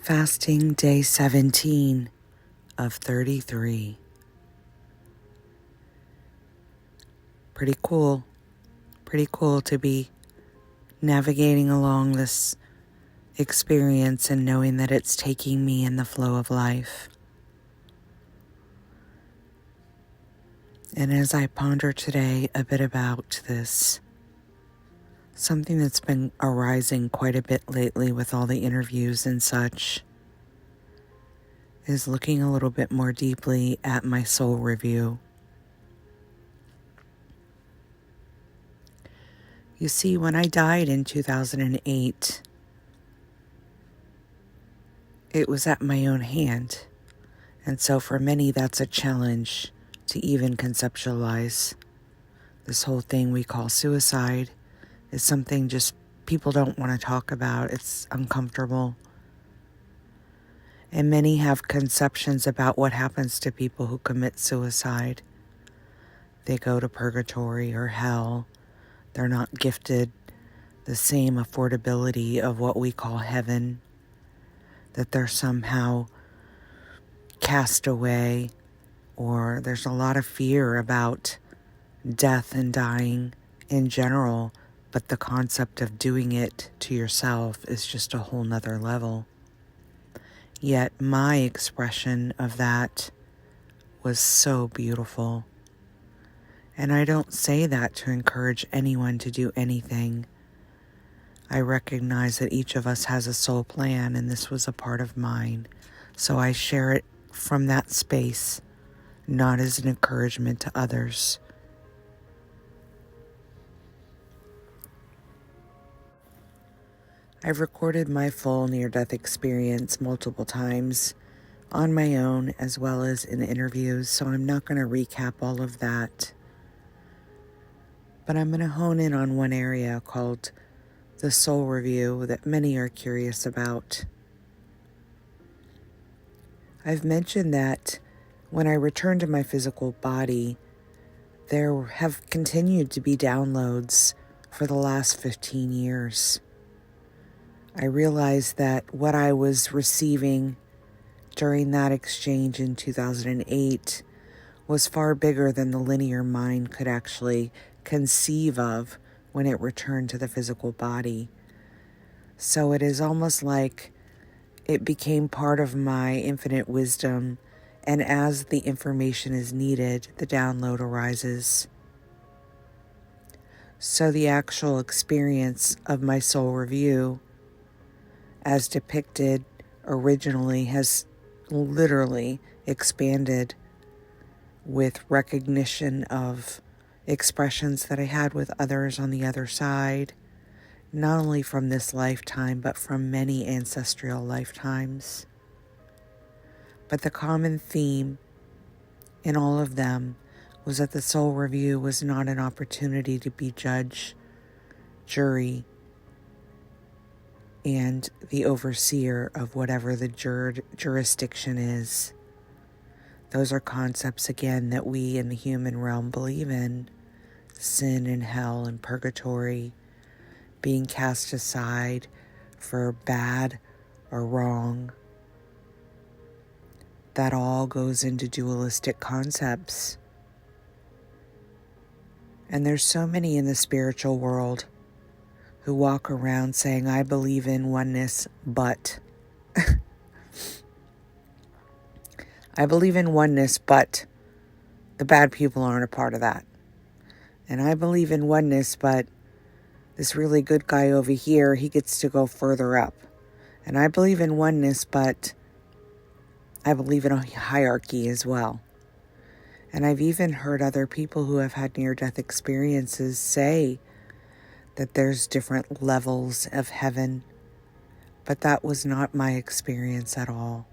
Fasting day 17 of 33. Pretty cool. Pretty cool to be navigating along this experience and knowing that it's taking me in the flow of life. And as I ponder today a bit about this, something that's been arising quite a bit lately with all the interviews and such is looking a little bit more deeply at my soul review. You see, when I died in 2008, it was at my own hand. And so for many, that's a challenge to even conceptualize. This whole thing we call suicide is something just people don't want to talk about. It's uncomfortable. And many have conceptions about what happens to people who commit suicide. They go to purgatory or hell. They're not gifted the same affordability of what we call heaven. That they're somehow cast away, or there's a lot of fear about death and dying in general, but the concept of doing it to yourself is just a whole nother level. Yet my expression of that was so beautiful. And I don't say that to encourage anyone to do anything. I recognize that each of us has a soul plan, and this was a part of mine. So I share it from that space, not as an encouragement to others. I've recorded my full near-death experience multiple times on my own as well as in interviews, so I'm not going to recap all of that. But I'm going to hone in on one area called the soul review that many are curious about. I've mentioned that when I return to my physical body, there have continued to be downloads for the last 15 years. I realized that what I was receiving during that exchange in 2008 was far bigger than the linear mind could actually conceive of when it returned to the physical body. So it is almost like it became part of my infinite wisdom, and as the information is needed, the download arises. So the actual experience of my soul review, as depicted originally, has literally expanded with recognition of expressions that I had with others on the other side, not only from this lifetime, but from many ancestral lifetimes. But the common theme in all of them was that the soul review was not an opportunity to be judge, jury, and the overseer of whatever the jurisdiction is. Those are concepts, again, that we in the human realm believe in. Sin and hell and purgatory, being cast aside for bad or wrong. That all goes into dualistic concepts. And there's so many in the spiritual world who walk around saying, I believe in oneness, but. I believe in oneness, but the bad people aren't a part of that. And I believe in oneness, but this really good guy over here, he gets to go further up. And I believe in oneness, but I believe in a hierarchy as well. And I've even heard other people who have had near-death experiences say that there's different levels of heaven, but that was not my experience at all.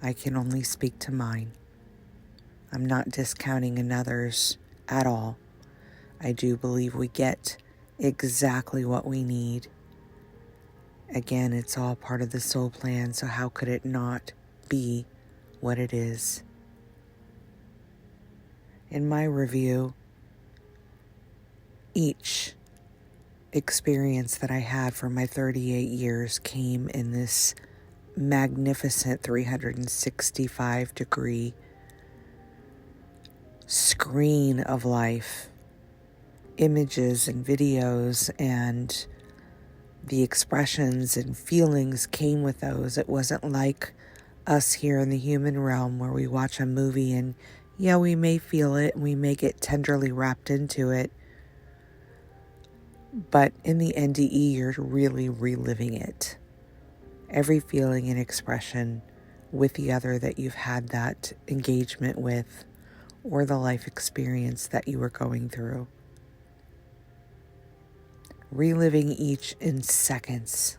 I can only speak to mine. I'm not discounting another's at all. I do believe we get exactly what we need. Again, it's all part of the soul plan, so how could it not be what it is? In my review, each experience that I had for my 38 years came in this magnificent 365-degree screen of life, images and videos, and the expressions and feelings came with those. It wasn't like us here in the human realm where we watch a movie and, yeah, we may feel it and we may get tenderly wrapped into it, but in the NDE, you're really reliving it. Every feeling and expression with the other that you've had that engagement with, or the life experience that you were going through. Reliving each in seconds.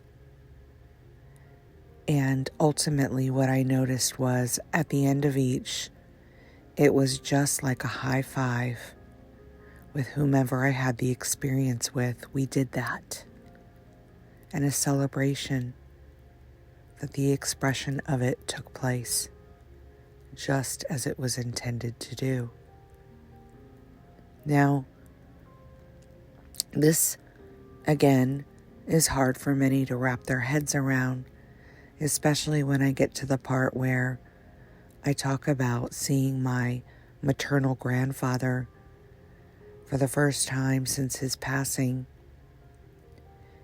And ultimately what I noticed was at the end of each, it was just like a high five with whomever I had the experience with. We did that. And a celebration that the expression of it took place just as it was intended to do. Now, this, again, is hard for many to wrap their heads around, especially when I get to the part where I talk about seeing my maternal grandfather for the first time since his passing.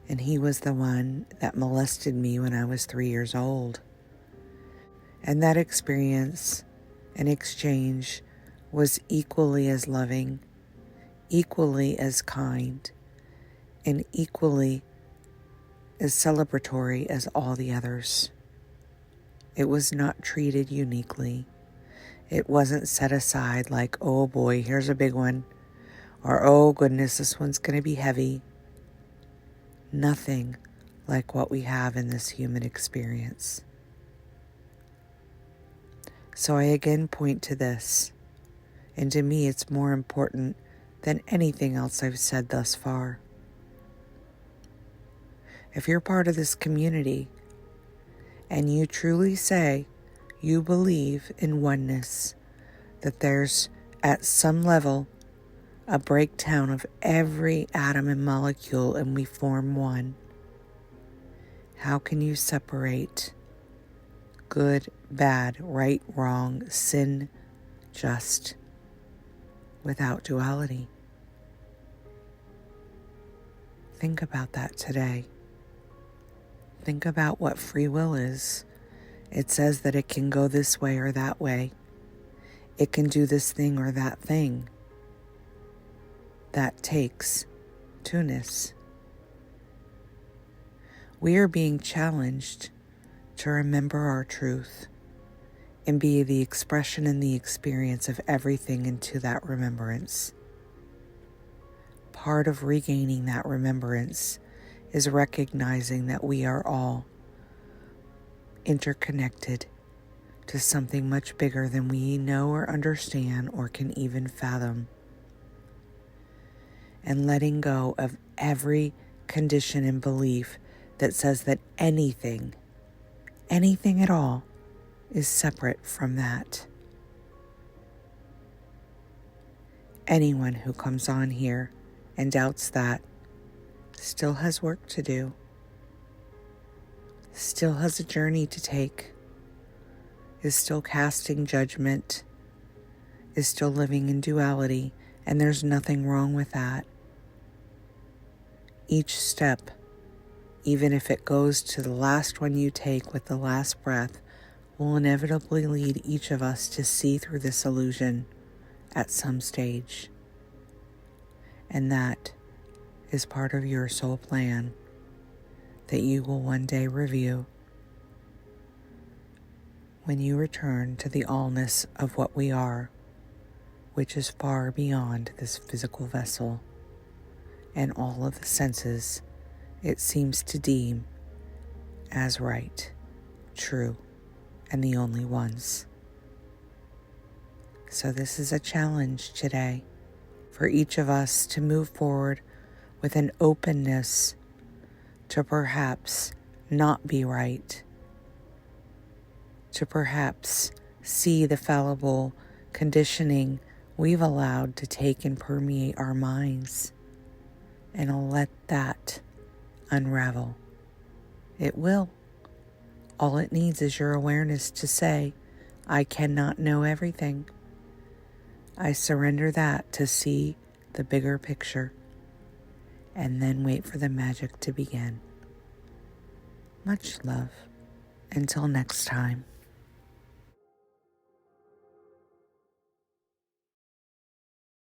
And he was the one that molested me when I was 3 years old. And that experience and exchange was equally as loving, equally as kind, and equally as celebratory as all the others. It was not treated uniquely. It wasn't set aside like, oh boy, here's a big one, or oh goodness, this one's going to be heavy. Nothing like what we have in this human experience. So I again point to this, and to me it's more important than anything else I've said thus far. If you're part of this community and you truly say you believe in oneness, that there's at some level a breakdown of every atom and molecule and we form one, how can you separate good, bad, right, wrong, sin, just, without duality? Think about that today. Think about what free will is. It says that it can go this way or that way. It can do this thing or that thing. That takes two-ness. We are being challenged to remember our truth and be the expression and the experience of everything into that remembrance. Part of regaining that remembrance is recognizing that we are all interconnected to something much bigger than we know or understand or can even fathom. And letting go of every condition and belief that says that anything at all, is separate from that. Anyone who comes on here and doubts that still has work to do, still has a journey to take, is still casting judgment, is still living in duality, and there's nothing wrong with that. Each step, even if it goes to the last one you take with the last breath, will inevitably lead each of us to see through this illusion at some stage. And that is part of your soul plan that you will one day review when you return to the allness of what we are, which is far beyond this physical vessel and all of the senses it seems to deem as right, true, and the only ones. So this is a challenge today for each of us to move forward with an openness to perhaps not be right, to perhaps see the fallible conditioning we've allowed to take and permeate our minds, and let that unravel. It will. All it needs is your awareness to say, I cannot know everything. I surrender that to see the bigger picture, and then wait for the magic to begin. Much love. Until next time.